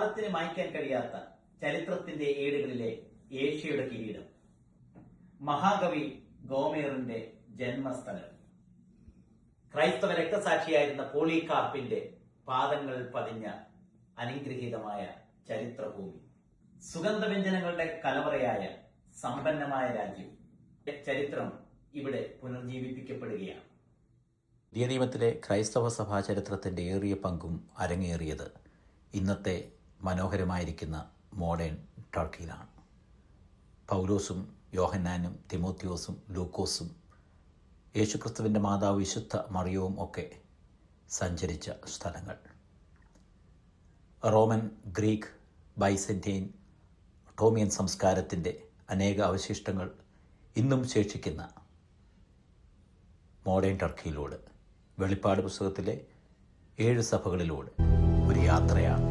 കാലത്തിന് മായ്ക്കാൻ കഴിയാത്ത ചരിത്രത്തിന്റെ ഏടുകളിലെ ഏഷ്യയുടെ കിരീടം, മഹാകവി ഗോമേറിന്റെ ജന്മസ്ഥലം, ക്രൈസ്തവ രക്തസാക്ഷിയായിരുന്ന പോളികാർപ്പിന്റെ പാദങ്ങൾ പതിഞ്ഞ അനുഗ്രഹീതമായ ചരിത്രഭൂമി, സുഗന്ധവ്യഞ്ജനങ്ങളുടെ കലവറയായ സമ്പന്നമായ രാജ്യം. ചരിത്രം ഇവിടെ പുനർജീവിപ്പിക്കപ്പെടുകയാണ്. പുതിയ നിയമത്തിലെ ക്രൈസ്തവ സഭാ ചരിത്രത്തിൻ്റെ ഏറിയ പങ്കും അരങ്ങേറിയത് ഇന്നത്തെ മനോഹരമായിരിക്കുന്ന മോഡേൺ ടർക്കിയിലാണ്. പൗലോസും യോഹന്നാനും തിമോത്തിയോസും ലൂക്കോസും യേശുക്രിസ്തുവിൻ്റെ മാതാവ് വിശുദ്ധ മറിയവും ഒക്കെ സഞ്ചരിച്ച സ്ഥലങ്ങൾ. റോമൻ, ഗ്രീക്ക്, ബൈസന്റൈൻ, ടോമിയൻ സംസ്കാരത്തിൻ്റെ അനേക അവശിഷ്ടങ്ങൾ ഇന്നും ശേഷിക്കുന്ന മോഡേൺ ടർക്കിയിലൂടെ, വെളിപ്പാട് പുസ്തകത്തിലെ 7 സഭകളിലൂടെ ഒരു യാത്രയാണ്.